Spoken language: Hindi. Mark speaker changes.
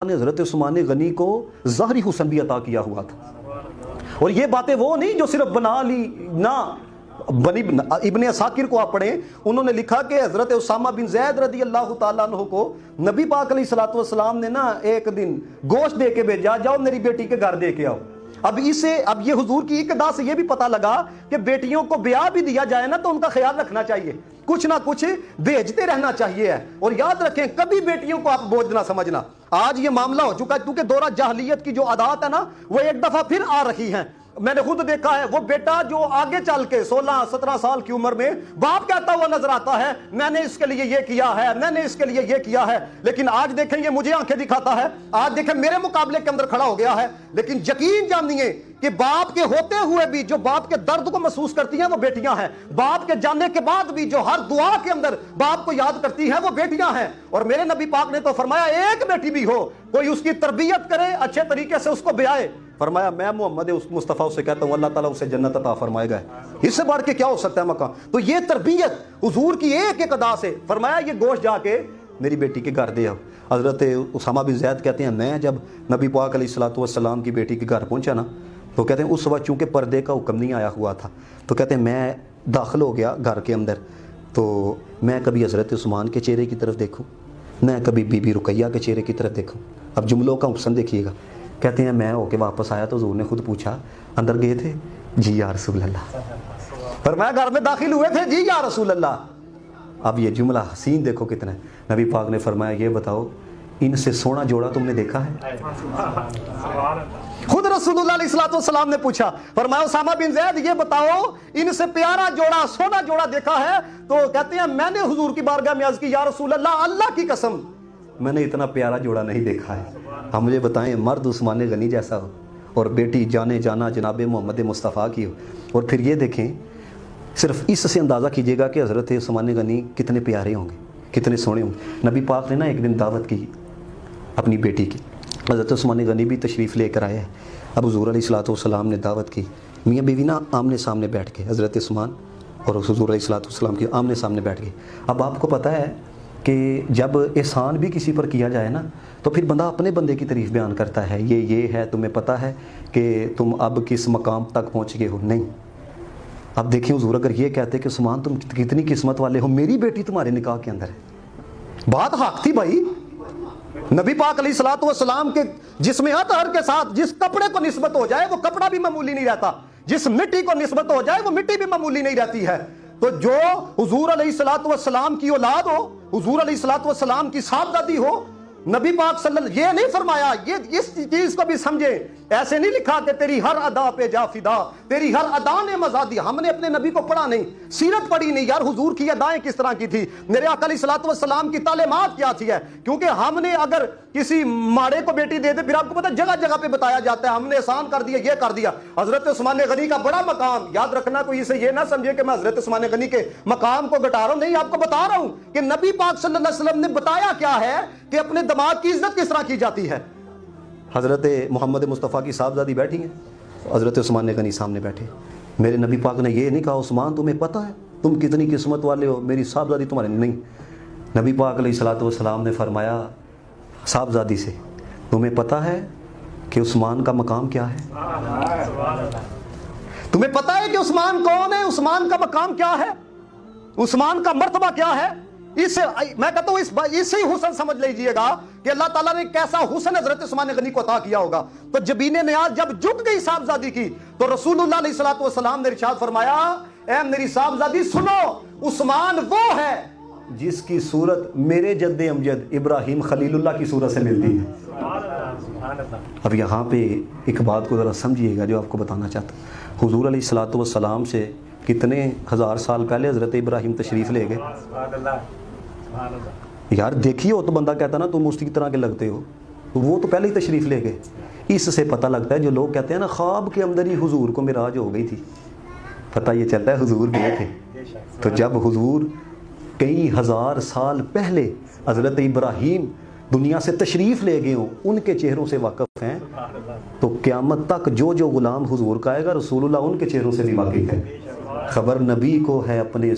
Speaker 1: ने हज़रत उस्मान गनी को ज़ाहरी हुस्न भी अता किया हुआ था। और ये बातें वो नहीं जो सिर्फ बना ली ना। बनी इब्ने असाकिर को आप पढ़ें, उन्होंने लिखा कि हज़रत उसामा बिन ज़ैद रदी अल्लाह तआला अन्हु को नबी पाक अलैहिस्सलातु वस्सलाम ने ना एक दिन गोश्त दे के भेजा, जाओ मेरी बेटी के घर दे के आओ। अब ये हुजूर की इक़्तिदा से ये भी पता लगा कि बेटियों को ब्याह भी दिया जाए ना तो उनका ख्याल रखना चाहिए, कुछ ना कुछ भेजते रहना चाहिए है। और याद रखें, कभी बेटियों को आप बोझ ना समझना। आज ये मामला हो चुका है क्योंकि दौरा जाहलियत की जो आदात है ना वो एक दफा फिर आ रही है। मैंने खुद देखा है, वो बेटा जो आगे चल के 16-17 साल की उम्र में बाप कहता हुआ नजर आता है, मैंने इसके लिए ये किया है, मैंने इसके लिए ये किया है। लेकिन आज देखें, ये मुझे आंखें दिखाता है, आज देखें मेरे मुकाबले के अंदर खड़ा हो गया है। लेकिन यकीन जानिए कि बाप के होते हुए भी जो बाप के दर्द को महसूस करती हैं वो बेटियां हैं। बाप के जाने के बाद भी जो हर दुआ के अंदर बाप को याद करती हैं वो बेटियां हैं। और मेरे नबी पाक ने तो फरमाया, एक बेटी भी हो कोई उसकी तरबियत करे, अच्छे तरीके से उसको ब्याहे, फरमाया मैं मोहम्मद मुस्तफ़ा से कहता हूँ अल्लाह ताला उसे जन्नत अता फरमाएगा। इससे बढ़ के क्या हो सकता है मकाम। तो ये तरबियत हुजूर की एक एक अदा से फरमाया, ये गोश्त जाके मेरी बेटी के घर दे आओ। हज़रत उसामा बिन ज़ैद कहते हैं, मैं जब नबी पाक अलैहिस्सलातु वस्सलाम की बेटी के घर पहुंचा ना, तो कहते हैं उस वक्त चूँकि पर्दे का हुक्म नहीं आया हुआ था, तो कहते हैं मैं दाखिल हो गया घर के अंदर, तो मैं कभी हज़रत उस्मान के चेहरे की तरफ देखूँ, मैं कभी बीबी रुकैया के चेहरे की तरफ देखूँ। अब जुमलों का हुस्न देखिएगा। कहते हैं मैं होके वापस आया तो हुजूर ने खुद पूछा, अंदर गए थे? जी या रसूल अल्लाह। फरमाया घर में दाखिल हुए थे? जी या रसूल अल्लाह। अब ये जुमला हसीन देखो कितना है। नबी पाक ने फरमाया, ये बताओ इनसे सोना जोड़ा तुमने देखा है? खुद रसूलुल्लाह अलैहिस्सलातु वस्सलाम ने पूछा, फरमाया उसामा बिन ज़ैद ये बताओ इनसे प्यारा जोड़ा, सोना जोड़ा देखा है? तो कहते हैं मैंने हुजूर की बारगाह में अर्ज़ की, या रसूल अल्लाह, अल्लाह की कसम मैंने इतना प्यारा जोड़ा नहीं देखा है। हम मुझे बताएं, मर्द उस्मान गनी जैसा हो और बेटी जाने जाना जनाब मोहम्मद मुस्तफ़ा की हो। और फिर ये देखें, सिर्फ इससे अंदाज़ा कीजिएगा कि हज़रत उस्मान गनी कितने प्यारे होंगे, कितने सोने होंगे। नबी पाक ने ना एक दिन दावत की अपनी बेटी की, हज़रत उस्मान गनी भी तशरीफ़ लेकर आए हैं। अब हुज़ूर अलैहिस्सलातु वस्सलाम ने दावत की, मियाँ बीवी ना आमने सामने बैठ के, हज़रत उस्मान और हुज़ूर अलैहिस्सलातु वस्सलाम की आमने सामने बैठ गए। अब आपको पता है कि जब एहसान भी किसी पर किया जाए ना तो फिर बंदा अपने बंदे की तारीफ़ बयान करता है, ये है, तुम्हें पता है कि तुम अब किस मकाम तक पहुँच गए हो। नहीं, अब देखिए हुज़ूर अगर ये कहते कि उस्मान तुम कितनी किस्मत वाले हो, मेरी बेटी तुम्हारे निकाह के अंदर है, बात हक थी भाई। नबी पाक अलैहिस्सलातु वस्सलाम के जिस्म अतहर के साथ जिस कपड़े को निस्बत हो जाए वो कपड़ा भी मामूली नहीं रहता, जिस मिट्टी को निस्बत हो जाए वो मिट्टी भी मामूली नहीं रहती है। तो जो हुजूर अलैहिस्सलातु वस्सलाम की औलाद हो, हुजूर अलैहिस्सलातु वस्सलाम की साहबजादी हो, नबी पाक सल्लल्लाहु, ये नहीं फरमाया, ये इस चीज को भी समझे। ऐसे नहीं लिखा कि तेरी हर अदा पे जा फिदा, तेरी हर अदा ने मजा दी। हमने अपने नबी को पढ़ा नहीं, सीरत पढ़ी नहीं, यार हुजूर की अदाएं किस तरह की थी, मेरे आका अलैहिस्सलातु वस्सलाम की तालीमात क्या थी है। क्योंकि हमने अगर किसी माड़े को बेटी दे दे, फिर आपको पता जगह जगह पे बताया जाता है हमने एहसान कर दिया, ये कर दिया। हजरत उस्मान गनी का बड़ा मकाम, याद रखना, कोई इसे ये ना समझे कि मैं हजरत उस्मान गनी के मकाम को घटा रहा हूं, नहीं, आपको बता रहा हूं कि नबी पाक सल्लल्लाहु अलैहि वसल्लम ने बताया क्या है कि अपने दमाग की इज्जत किस तरह की जाती है। हज़रत मोहम्मद मुस्तफ़ा की साहबजादी बैठी हैं, हज़रत उस्मान गनी सामने बैठे। मेरे नबी पाक ने ये नहीं कहा उस्मान तुम्हें पता है तुम कितनी किस्मत वाले हो, मेरी साहबजादी तुम्हारे नहीं। नबी पाक अलैहिस्सलातु वस्सलाम ने फरमाया साहबजादी से, तुम्हें पता है कि उस्मान का मकाम क्या है? तुम्हें पता है कि उस्मान कौन है, उस्मान का मकाम क्या है, उस्मान का मर्तबा क्या है? इससे मैं कहता हूं इसी हुस्न समझ लीजिएगा कि अल्लाह ताला ने कैसा हुस्न हज़रत उस्मान गनी को अता किया होगा। तो जबीने नियाज़ जब झुक गई साहबजादी की तो रसूलुल्लाह अलैहिस्सलातु वस्सलाम ने इरशाद फरमाया, ए मेरी साहबजादी सुनो, उस्मान वो है जिसकी सूरत मेरे जद्दे अमजद इब्राहिम खलीलुल्लाह की सूरत से मिलती है। अब यहाँ पे एक बात को ज़रा समझिएगा जो आपको बताना चाहता हूँ। हुजूर अलैहिस्सलातु वस्सलाम से कितने हज़ार साल पहले हज़रत इब्राहिम तशरीफ़ ले गए। यार देखिए, हो तो बंदा कहता ना तुम उसी की तरह के लगते हो, तो वो तो पहले ही तशरीफ़ ले गए। इससे पता लगता है जो लोग कहते हैं ना ख्वाब के अंदर ही हुजूर को मिराज हो गई थी, पता ये चलता है हुजूर गए थे। तो जब हुजूर कई हज़ार साल पहले हज़रत इब्राहीम दुनिया से तशरीफ़ ले गए हों, उनके चेहरों से वाकिफ़ हैं, तो क़यामत तक जो जो गुलाम हुजूर का आएगा रसूलुल्लाह उनके चेहरों से भी वाकिफ़ है। खबर नबी को है अपने